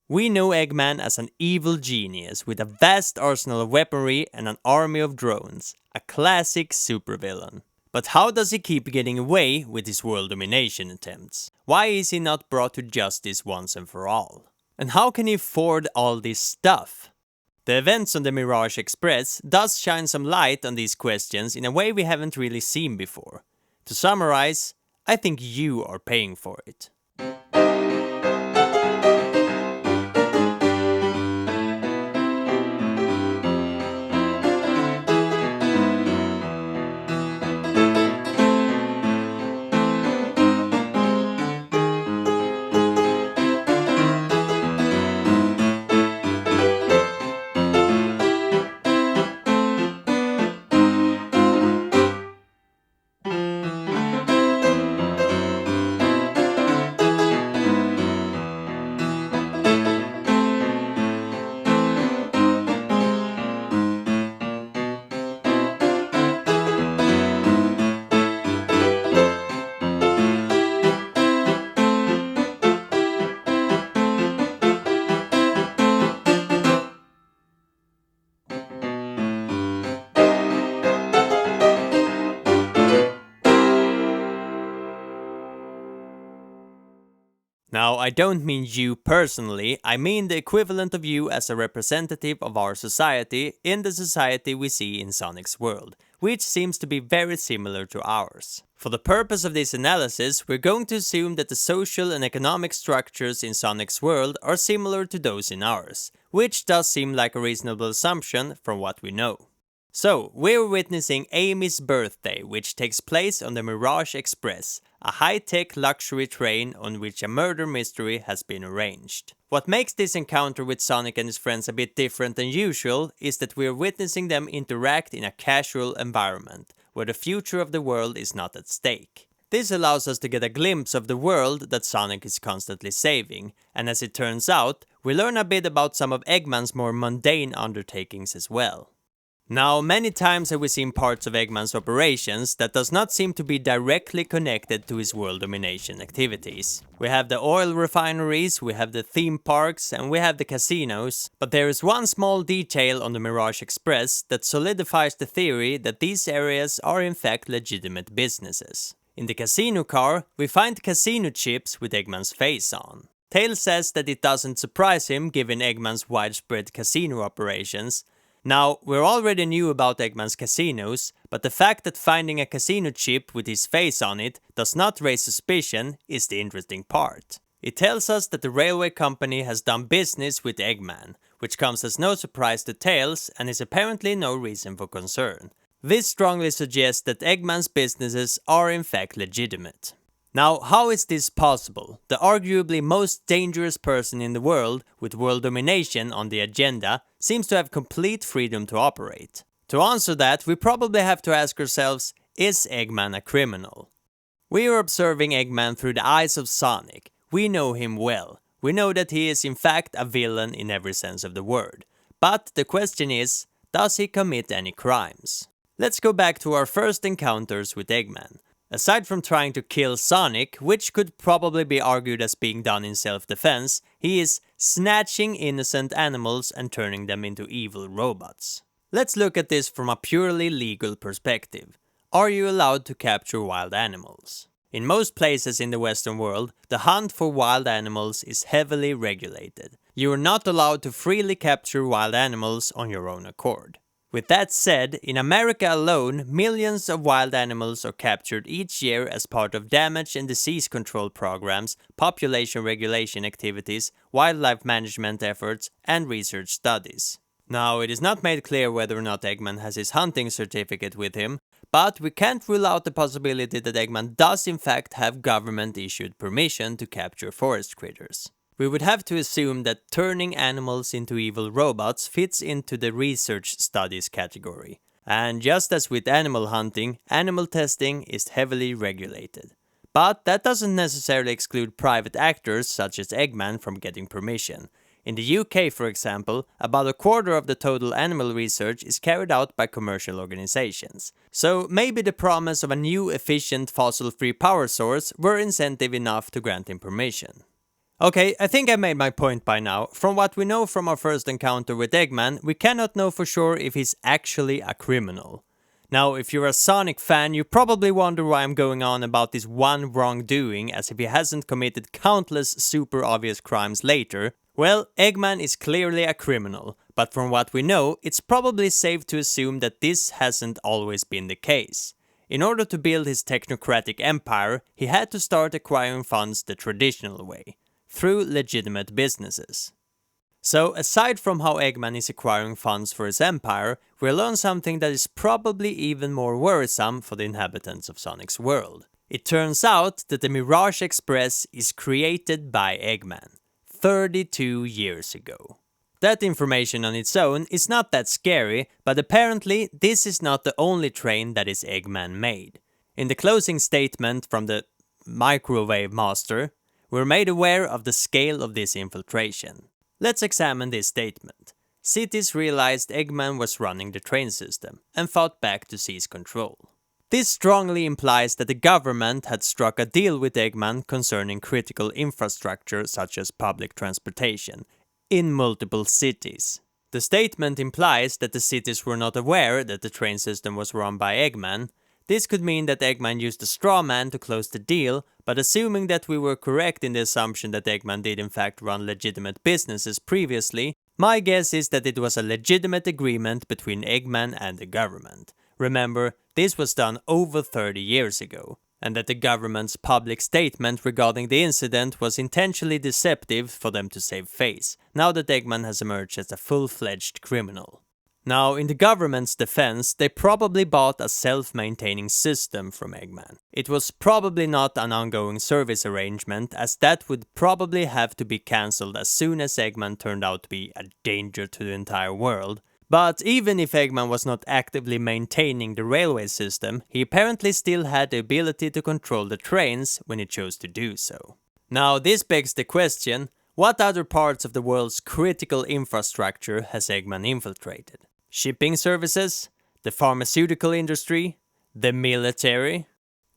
We know Eggman as an evil genius with a vast arsenal of weaponry and an army of drones, a classic supervillain. But how does he keep getting away with his world domination attempts? Why is he not brought to justice once and for all? And how can he afford all this stuff? The events on the Mirage Express does shine some light on these questions in a way we haven't really seen before. To summarize, I think you are paying for it. Now, I don't mean you personally, I mean the equivalent of you as a representative of our society in the society we see in Sonic's world, which seems to be very similar to ours. For the purpose of this analysis, we're going to assume that the social and economic structures in Sonic's world are similar to those in ours, which does seem like a reasonable assumption from what we know. So, we're witnessing Amy's birthday, which takes place on the Mirage Express, a high-tech luxury train on which a murder mystery has been arranged. What makes this encounter with Sonic and his friends a bit different than usual is that we're witnessing them interact in a casual environment, where the future of the world is not at stake. This allows us to get a glimpse of the world that Sonic is constantly saving, and as it turns out, we learn a bit about some of Eggman's more mundane undertakings as well. Now, many times have we seen parts of Eggman's operations that does not seem to be directly connected to his world domination activities. We have the oil refineries, we have the theme parks, and we have the casinos, but there is one small detail on the Mirage Express that solidifies the theory that these areas are in fact legitimate businesses. In the casino car, we find casino chips with Eggman's face on. Tails says that it doesn't surprise him given Eggman's widespread casino operations. Now, we already knew about Eggman's casinos, but the fact that finding a casino chip with his face on it does not raise suspicion is the interesting part. It tells us that the railway company has done business with Eggman, which comes as no surprise to Tails and is apparently no reason for concern. This strongly suggests that Eggman's businesses are in fact legitimate. Now, how is this possible? The arguably most dangerous person in the world, with world domination on the agenda, seems to have complete freedom to operate. To answer that, we probably have to ask ourselves, is Eggman a criminal? We are observing Eggman through the eyes of Sonic. We know him well. We know that he is in fact a villain in every sense of the word. But the question is, does he commit any crimes? Let's go back to our first encounters with Eggman. Aside from trying to kill Sonic, which could probably be argued as being done in self-defense, he is snatching innocent animals and turning them into evil robots. Let's look at this from a purely legal perspective. Are you allowed to capture wild animals? In most places in the Western world, the hunt for wild animals is heavily regulated. You are not allowed to freely capture wild animals on your own accord. With that said, in America alone, millions of wild animals are captured each year as part of damage and disease control programs, population regulation activities, wildlife management efforts, and research studies. Now, it is not made clear whether or not Eggman has his hunting certificate with him, but we can't rule out the possibility that Eggman does in fact have government-issued permission to capture forest critters. We would have to assume that turning animals into evil robots fits into the research studies category. And just as with animal hunting, animal testing is heavily regulated. But that doesn't necessarily exclude private actors such as Eggman from getting permission. In the UK, for example, about a quarter of the total animal research is carried out by commercial organizations. So maybe the promise of a new efficient fossil-free power source were incentive enough to grant him permission. Okay, I think I made my point by now. From what we know from our first encounter with Eggman, we cannot know for sure if he's actually a criminal. Now, if you're a Sonic fan, you probably wonder why I'm going on about this one wrongdoing as if he hasn't committed countless super obvious crimes later. Well, Eggman is clearly a criminal, but from what we know, it's probably safe to assume that this hasn't always been the case. In order to build his technocratic empire, he had to start acquiring funds the traditional way, through legitimate businesses. So, aside from how Eggman is acquiring funds for his empire, we learn something that is probably even more worrisome for the inhabitants of Sonic's world. It turns out that the Mirage Express is created by Eggman, 32 years ago. That information on its own is not that scary, but apparently this is not the only train that is Eggman made. In the closing statement from the Microwave Master, we're made aware of the scale of this infiltration. Let's examine this statement. Cities realized Eggman was running the train system and fought back to seize control. This strongly implies that the government had struck a deal with Eggman concerning critical infrastructure such as public transportation in multiple cities. The statement implies that the cities were not aware that the train system was run by Eggman. This could mean that Eggman used a straw man to close the deal, but assuming that we were correct in the assumption that Eggman did in fact run legitimate businesses previously, my guess is that it was a legitimate agreement between Eggman and the government. Remember, this was done over 30 years ago, and that the government's public statement regarding the incident was intentionally deceptive for them to save face, now that Eggman has emerged as a full-fledged criminal. Now, in the government's defense, they probably bought a self-maintaining system from Eggman. It was probably not an ongoing service arrangement, as that would probably have to be cancelled as soon as Eggman turned out to be a danger to the entire world. But even if Eggman was not actively maintaining the railway system, he apparently still had the ability to control the trains when he chose to do so. Now, this begs the question, what other parts of the world's critical infrastructure has Eggman infiltrated? Shipping services, the pharmaceutical industry, the military.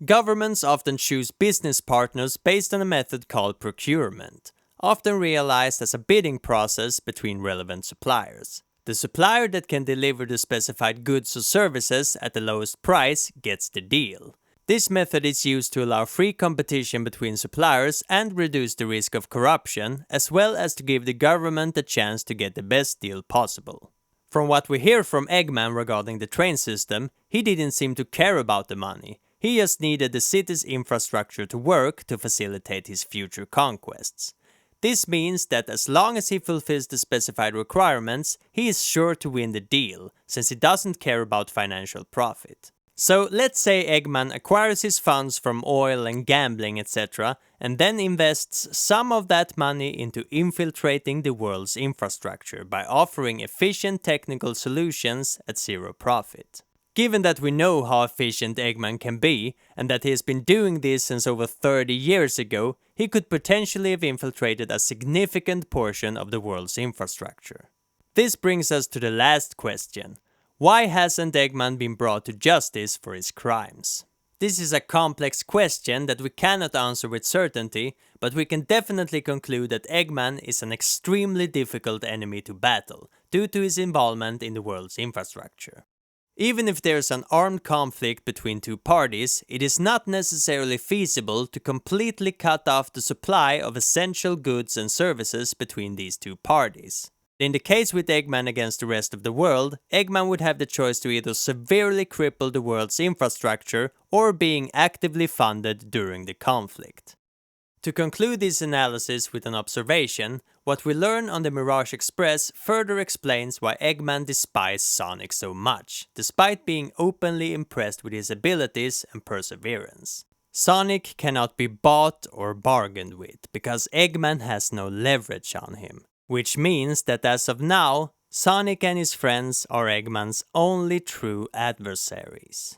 Governments often choose business partners based on a method called procurement, often realized as a bidding process between relevant suppliers. The supplier that can deliver the specified goods or services at the lowest price gets the deal. This method is used to allow free competition between suppliers and reduce the risk of corruption, as well as to give the government a chance to get the best deal possible. From what we hear from Eggman regarding the train system, he didn't seem to care about the money. He just needed the city's infrastructure to work to facilitate his future conquests. This means that as long as he fulfills the specified requirements, he is sure to win the deal, since he doesn't care about financial profit. So let's say Eggman acquires his funds from oil and gambling etc. and then invests some of that money into infiltrating the world's infrastructure by offering efficient technical solutions at zero profit. Given that we know how efficient Eggman can be, and that he has been doing this since over 30 years ago, he could potentially have infiltrated a significant portion of the world's infrastructure. This brings us to the last question. Why hasn't Eggman been brought to justice for his crimes? This is a complex question that we cannot answer with certainty, but we can definitely conclude that Eggman is an extremely difficult enemy to battle, due to his involvement in the world's infrastructure. Even if there's an armed conflict between two parties, it is not necessarily feasible to completely cut off the supply of essential goods and services between these two parties. In the case with Eggman against the rest of the world, Eggman would have the choice to either severely cripple the world's infrastructure or being actively funded during the conflict. To conclude this analysis with an observation, what we learn on the Mirage Express further explains why Eggman despises Sonic so much, despite being openly impressed with his abilities and perseverance. Sonic cannot be bought or bargained with, because Eggman has no leverage on him. Which means that as of now, Sonic and his friends are Eggman's only true adversaries.